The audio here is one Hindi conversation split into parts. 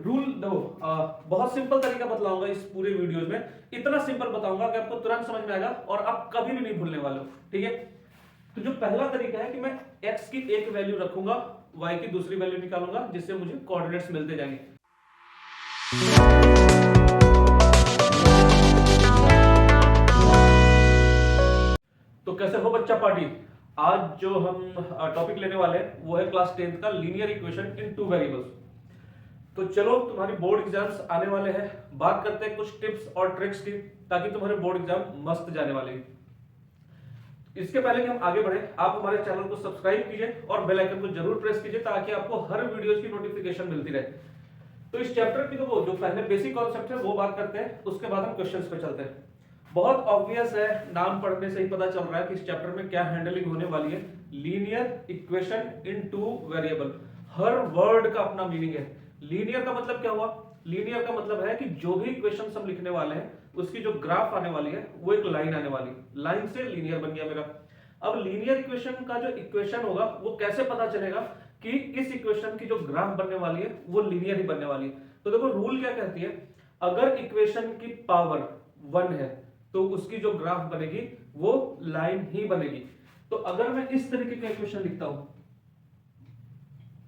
रूल दो बहुत सिंपल तरीका बतलाऊंगा इस पूरे वीडियो में। इतना सिंपल बताऊंगा कि आपको तुरंत समझ में आएगा और आप कभी भी नहीं भूलने वाले हो। ठीक है, तो जो पहला तरीका है कि मैं x की एक वैल्यू रखूंगा, y की दूसरी वैल्यू निकालूंगा, जिससे मुझे कोऑर्डिनेट्स मिलते जाएंगे। तो कैसे हो बच्चा पार्टी। आज जो हम टॉपिक लेने वाले हैं वो है क्लास 10th का linear equation in two variables. तो चलो, तुम्हारी बोर्ड एग्जाम्स आने वाले हैं, बात करते हैं कुछ टिप्स और ट्रिक्स की, ताकि तुम्हारे बोर्ड एग्जाम मस्त जाने वाले हैं। इसके पहले कि हम आगे बढ़े, आप हमारे चैनल को सब्सक्राइब कीजिए और बेल आइकन को जरूर प्रेस कीजिए, ताकि आपको हर वीडियो की नोटिफिकेशन मिलती रहे। तो इस चैप्टर की तो जो पहले बेसिक कॉन्सेप्ट है वो बात करते हैं, उसके बाद हम क्वेश्चंस पे चलते हैं। बहुत ऑब्वियस है, नाम पढ़ने से ही पता चल रहा है कि इस चैप्टर में क्या हैंडलिंग होने वाली है। Linear equation in two variable, her word का अपना मीनिंग है। लीनियर का मतलब क्या हुआ? लीनियर का मतलब है कि जो भी इक्वेशन हम लिखने वाले हैं उसकी जो ग्राफ आने वाली है वो एक लाइन आने वाली है। लाइन से लीनियर बन गया मेरा। अब लीनियर इक्वेशन का जो इक्वेशन होगा वो कैसे पता चलेगा कि इस इक्वेशन की जो ग्राफ बनने वाली है वो लीनियर ही बनने वाली है? तो देखो, रूल क्या कहती है, अगर इक्वेशन की पावर 1 है तो उसकी जो ग्राफ बनेगी वो लाइन ही बनेगी। तो अगर मैं इस तरीके का इक्वेशन लिखता हूं,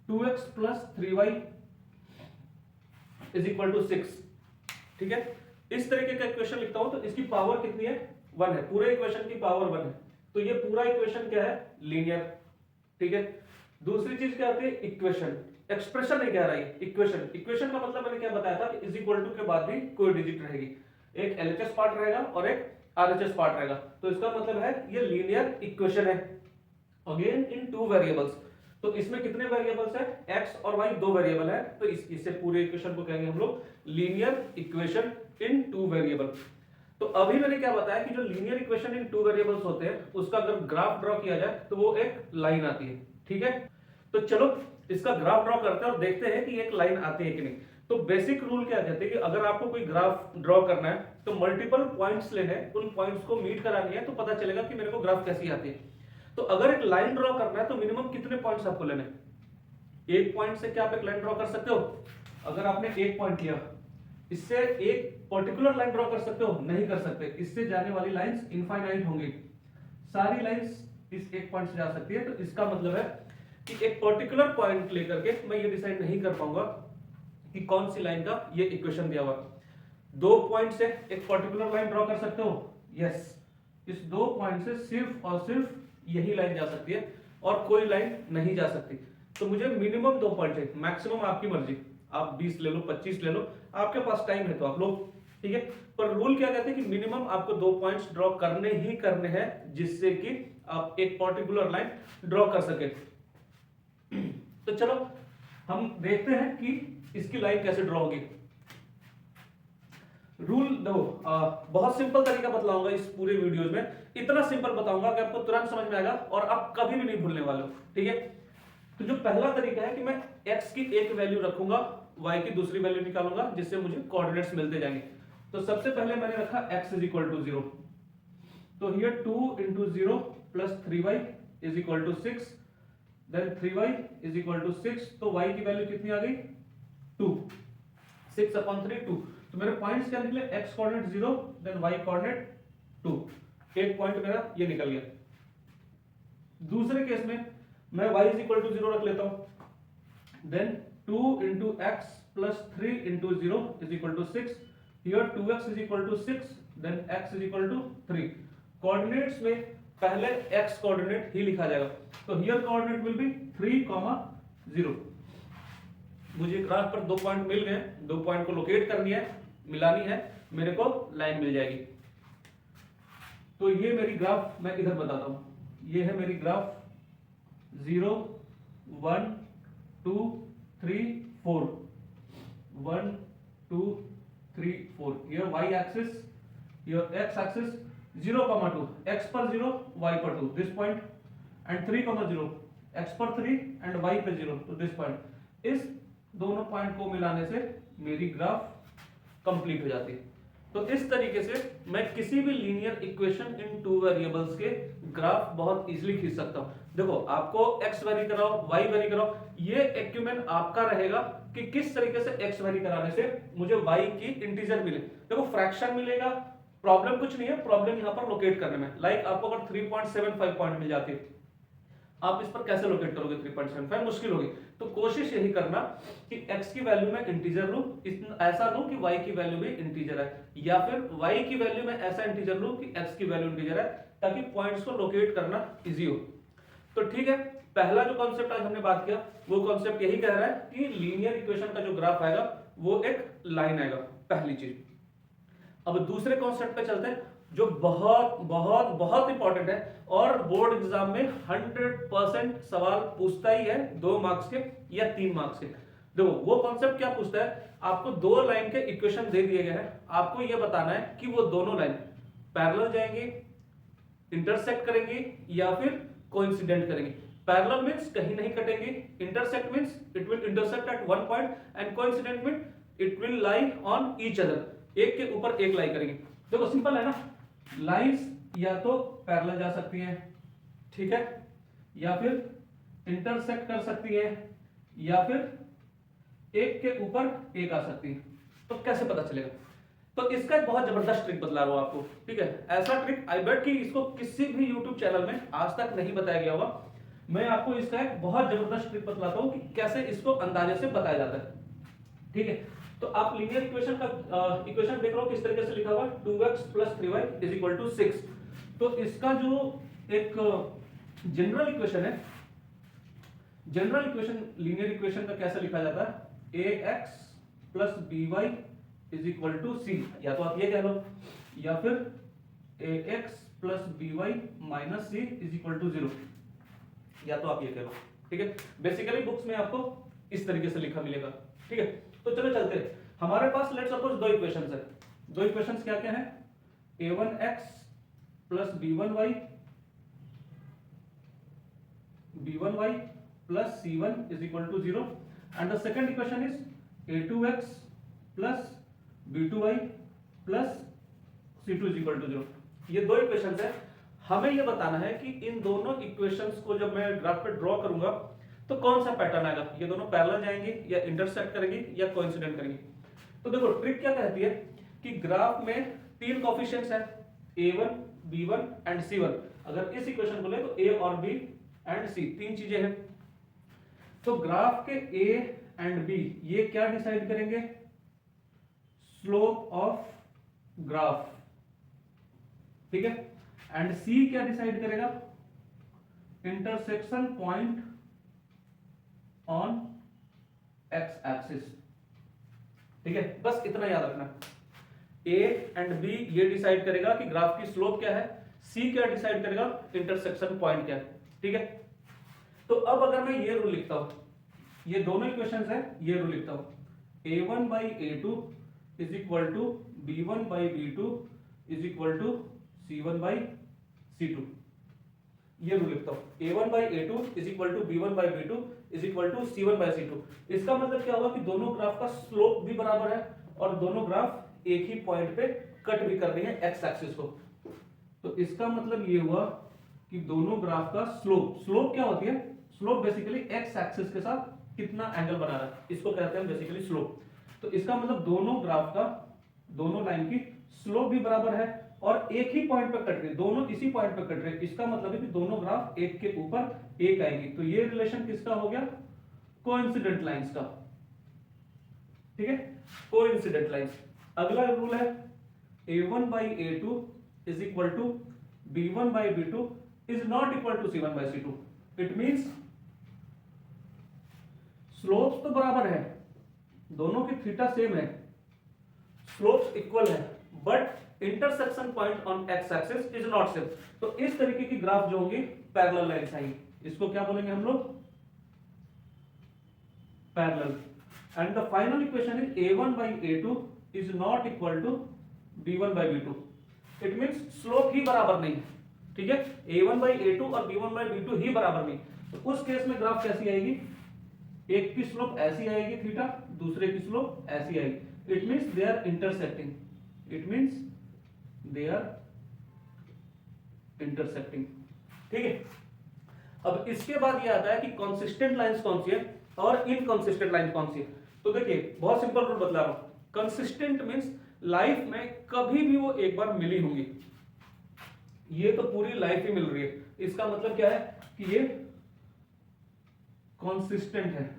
2x plus 3y is equal to 6, ठीक है, इस तरीके का इक्वेशन लिखता हूं तो इसकी पावर कितनी है? 1 है। पूरे इक्वेशन की पावर 1 है, तो ये पूरा इक्वेशन क्या है? लीनियर। ठीक है, दूसरी चीज क्या आती है? इक्वेशन। एक्सप्रेशन नहीं कह रहा है, इक्वेशन। इक्वेशन का मतलब मैंने क्या बताया था कि इज इक्वल टू के बाद भी कोई डिजिट रहेगी, एक एलएचएस पार्ट रहेगा और एक आरएचएस पार्ट रहेगा। तो इसका मतलब है ये लीनियर इक्वेशन है, अगेन इन टू वेरिएबल्स। तो इसमें कितने वेरिएबल्स है? x और y दो वेरिएबल है, तो इससे पूरे इक्वेशन को कहेंगे हम लोग linear equation in two variable. तो अभी मैंने क्या बताया कि जो linear equation in two variables होते हैं उसका अगर ग्राफ ड्रॉ किया जाए तो वो एक लाइन आती है। ठीक है, तो चलो इसका ग्राफ ड्रॉ करते हैं और देखते हैं कि एक लाइन आती है कि नहीं। तो बेसिक रूल क्या कहते हैं कि अगर आपको कोई ग्राफ ड्रॉ करना है तो मल्टीपल पॉइंट्स लेने हैं, उन पॉइंट्स को मीट करानी है, तो पता चलेगा कि मेरे को ग्राफ कैसी आती है। तो अगर एक लाइन ड्रॉ करना है तो मिनिमम कितने पॉइंट्स आपको लेने? एक पॉइंट से क्या आप एक लाइन ड्रॉ कर सकते हो? अगर आपने एक पॉइंट लिया, इससे एक पर्टिकुलर लाइन ड्रॉ कर सकते हो? नहीं कर सकते। इससे जाने वाली लाइंस इनफाइनाइट होंगी, सारी लाइंस इस एक पॉइंट से जा सकती है। तो इसका मतलब है कि एक पर्टिकुलर पॉइंट लेकर के मैं ये डिसाइड नहीं कर पाऊंगा कि कौन सी लाइन का ये इक्वेशन दिया हुआ। दो पॉइंट से एक पर्टिकुलर लाइन ड्रॉ कर सकते हो? यस। इस दो पॉइंट से सिर्फ और सिर्फ यही लाइन जा सकती है और कोई लाइन नहीं जा सकती। तो मुझे मिनिमम 2 पॉइंट है, मैक्सिमम आपकी मर्जी, आप 20 ले लो, 25 ले लो, आपके पास टाइम है तो आप लो। ठीक है, पर रूल क्या कहते हैं कि मिनिमम आपको 2 पॉइंट्स ड्रॉ करने ही करने हैं, जिससे कि आप एक पर्टिकुलर लाइन ड्रॉ कर सके। तो चलो हम देखते हैं कि इसकी लाइन कैसे ड्रॉ होगी। रूल दो बहुत सिंपल तरीका बतलाऊंगा इस पूरे वीडियो में। इतना सिंपल बताऊंगा कि आपको तुरंत समझ में आएगा और आप कभी भी नहीं भूलने वाले हो। ठीक है, तो जो पहला तरीका है कि मैं x की एक वैल्यू रखूंगा, y की दूसरी वैल्यू निकालूंगा, जिससे मुझे कोऑर्डिनेट्स मिलते जाएंगे। तो सबसे पहले मैंने रखा x इज इक्वल टू 0। तो here 2 into 0 plus 3y is equal to 6, then 3y is equal to 6। तो y की वैल्यू कितनी आ गई? 2। 6/3 2। तो मेरे पॉइंट्स क्या निकले? x coordinate 0, then y coordinate 2। एक पॉइंट मेरा ये निकल गया। दूसरे केस में मैं y इज इक्वल टू 0 रख लेता हूं, then 2 into x plus 3 into 0 is equal to 6। Here 2x is equal to 6, then x is equal to 3। Coordinates में पहले x कोऑर्डिनेट ही लिखा जाएगा, तो हियर कोऑर्डिनेट विल बी 3,0। मुझे ग्राफ पर 2 पॉइंट मिल गए, 2 पॉइंट को लोकेट करनी है, मिलानी है, मेरे को लाइन मिल जाएगी। तो ये मेरी ग्राफ मैं इधर बताता हूं, ये है मेरी ग्राफ 0 1 2 3 4, 1 2 3 4। ये y एक्सिस, ये x एक्सिस 0,2, x पर 0 y पर 2, दिस पॉइंट, एंड 3,0 x पर 3 एंड y पे 0, तो दिस पॉइंट। इस दोनों पॉइंट को मिलाने से मेरी ग्राफ कंप्लीट हो जाती है। तो इस तरीके से मैं किसी भी linear equation in two variables के ग्राफ बहुत इजीली खींच सकता हूं। देखो, आपको x वेरी कराओ, y वेरी कराओ, ये एक्यूमेन आपका रहेगा, कि किस तरीके से x वेरी कराने से मुझे y की इंटीजर मिले। देखो फ्रैक्शन मिलेगा, प्रॉब्लम कुछ नहीं है, प्रॉब्लम यहां पर लोकेट करने में। लाइक आपको अगर 3.75 पॉइंट मिल जाती है, आप इस पर कैसे लोकेट करोगे 3.75, मुश्किल होगी। तो कोशिश यही करना कि x की वैल्यू में इंटीजर लूं, ऐसा लूं कि y की वैल्यू भी इंटीजर है, या फिर y की वैल्यू में ऐसा इंटीजर लूं कि x की वैल्यू इंटीजर है, ताकि पॉइंट्स को लोकेट करना इजी हो। तो ठीक है, पहला जो कॉन्सेप्ट आज हमने बात किया वो कॉन्सेप्ट यही कह रहा है कि लीनियर इक्वेशन का जो ग्राफ आएगा वो एक लाइन आएगा, पहली चीज। अब दूसरे कॉन्सेप्ट पे चलते हैं जो बहुत बहुत बहुत इंपॉर्टेंट है और बोर्ड एग्जाम में 100% सवाल पूछता ही है, 2 मार्क्स के या 3 मार्क्स के। देखो वो कॉन्सेप्ट क्या पूछता है, आपको 2 लाइन के इक्वेशन दे दिए गए हैं, आपको यह बताना है कि वो दोनों लाइन पैरेलल जाएंगी, इंटरसेक्ट करेंगी या फिर कोइंसिडेंट करेंगी। पैरेलल मींस कहीं नहीं कटेंगे, intersect means it will intersect at one point, and coincident means it will lie on each other, एक के ऊपर एक लाई करेंगे। देखो सिंपल है ना, लाइंस या तो पैरेलल जा सकती हैं, ठीक है, या फिर इंटरसेक्ट कर सकती है, या फिर एक के ऊपर एक आ सकती है। तो कैसे पता चलेगा? तो इसका एक बहुत जबरदस्त ट्रिक बतला रहा हूं आपको, ठीक है। ऐसा ट्रिक आई बेट कि इसको किसी भी YouTube चैनल में आज तक नहीं बताया गया होगा। मैं आपको इसका एक बहुत जबरदस्त ट्रिक बतलाता हूं कि कैसे इसको अंदाजे से बताया जाता है, ठीक है। तो आप लीनियर इक्वेशन का इक्वेशन देख रहे हो किस तरीके से लिखा हुआ है, 2x + 3y = 6। तो इसका जो एक जनरल इक्वेशन है, जनरल इक्वेशन लीनियर इक्वेशन का कैसे लिखा जाता है, ax + by = c, या तो आप ये कह लो, या फिर ax + by - c = 0, या तो आप ये कह लो, ठीक है। बेसिकली बुक्स में आपको इस तरीके से लिखा मिलेगा, ठीक है। तो चलो चलते हैं, हमारे पास लेट्स सपोज 2 इक्वेशंस है। 2 इक्वेशंस क्या क्या है, a1x + b1y + c1 = 0, and the second equation is a2x + b2y + c2 = 0। ये 2 इक्वेशंस है। हमें ये बताना है कि इन दोनों इक्वेशंस को जब मैं ग्राफ पे ड्रॉ करूंगा तो कौन सा पैटर्न आएगा, ये दोनों पैरेलल जाएंगे या इंटरसेक्ट करेंगे या कोइंसिडेंट करेंगे। तो देखो ट्रिक क्या कहती है कि ग्राफ में 3 कोएफिशिएंट्स हैं, a1 b1 एंड c1। अगर इस इक्वेशन को ले तो a और b एंड c 3 चीजें हैं। तो ग्राफ के a एंड b ये क्या डिसाइड करेंगे, स्लोप ऑफ ग्राफ, ठीक है। एंड c क्या डिसाइड करेगा, intersection point on x axis, ठीक है। बस इतना याद रखना, a एंड b ये डिसाइड करेगा कि ग्राफ की स्लोप क्या है, c क्या डिसाइड करेगा, इंटरसेक्शन पॉइंट क्या है, ठीक है। तो अब अगर मैं ये रूल लिखता हूं, ये दोनों इक्वेशंस है, ये रूल लिखता हूं, a1/a2 = b1/b2 = c1/c2, ये रूल लिखता हूं, a1/a2 = b1/b2 = c1/c2। इसका मतलब क्या होगा कि दोनों ग्राफ का स्लोप भी बराबर है और दोनों ग्राफ एक ही पॉइंट पे कट भी कर रही है एक्स एक्सिस को। तो इसका मतलब ये हुआ कि दोनों ग्राफ का स्लोप क्या होती है, स्लोप बेसिकली एक्स एक्सिस के साथ कितना एंगल बना रहा है, इसको कहते हैं बेसिकली स्लोप। तो इसका मतलब दोनों ग्राफ का, दोनों लाइन की स्लोप भी बराबर है और एक ही पॉइंट पर कट रही, दोनों इसी पॉइंट पर कट रहे। इसका मतलब है कि दोनों ग्राफ एक के ऊपर एक आएंगी। तो ये रिलेशन किसका हो गया, कोइंसिडेंट लाइंस का, ठीक है, कोइंसिडेंट लाइंस। अगला रूल है a1/a2 = b1/b2 is not equal to c1/c2। It means slopes तो बराबर है, दोनों की थीटा सेम है, स्लोप्स इक्वल है, but intersection point on x axis is not same. तो इस तरीके की ग्राफ जो होंगी पैरेलल लाइंस आएंगी, इसको क्या बोलेंगे हम लोग, parallel. And the final equation is a1/a2 is not equal to b1/b2। It means slope ही बराबर नहीं है, ठीक है, a1/a2 और b1/b2 ही बराबर नहीं। तो उस केस में ग्राफ कैसी आएगी, एक की स्लोप ऐसी आएगी थीटा, दूसरे की स्लोप ऐसी आएगी। It means they are intersecting, it means they are intersecting, ठीक है। अब इसके बाद ये आता है कि कंसिस्टेंट लाइंस कौन सी है और इनकंसिस्टेंट लाइन कौन सी है। तो देखिए बहुत सिंपल रूल बतला रहा हूं, कंसिस्टेंट मींस लाइफ में कभी भी वो एक बार मिली होंगी, ये तो पूरी लाइफ ही मिल रही है, इसका मतलब क्या है कि ये कॉन्सिस्टेंट है,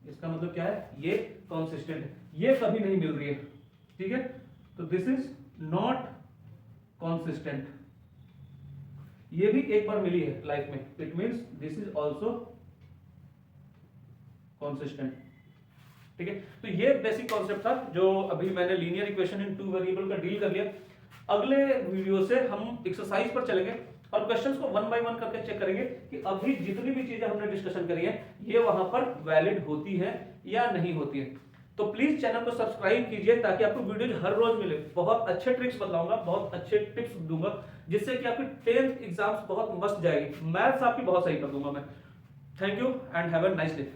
इसका मतलब क्या है, ये कॉन्सिस्टेंट है, ये कभी नहीं मिल रही है, ठीक है। तो दिस इज नॉट कॉन्सिस्टेंट, ये भी एक बार मिली है लाइफ में, it means this is also consistent, ठीक है। तो ये बेसिक कॉन्सेप्ट था जो अभी मैंने linear equation in two variable का डील कर लिया। अगले वीडियो से हम एक्सरसाइज पर चलेंगे और क्वेश्चंस को वन बाय वन करके चेक करेंगे कि अभी जितनी भी चीजें हमने डिस्कशन करी है ये वहां पर वैलिड होती है या नहीं होती है। तो प्लीज चैनल को सब्सक्राइब कीजिए ताकि आपको वीडियो हर रोज मिले। बहुत अच्छे ट्रिक्स बताऊंगा, बहुत अच्छे टिप्स दूंगा जिससे कि आपकी 10th एग्जाम्स बहुत मस्त जाएगी, मैथ्स आपकी बहुत सही कर दूंगा मैं। Thank you and have a nice day.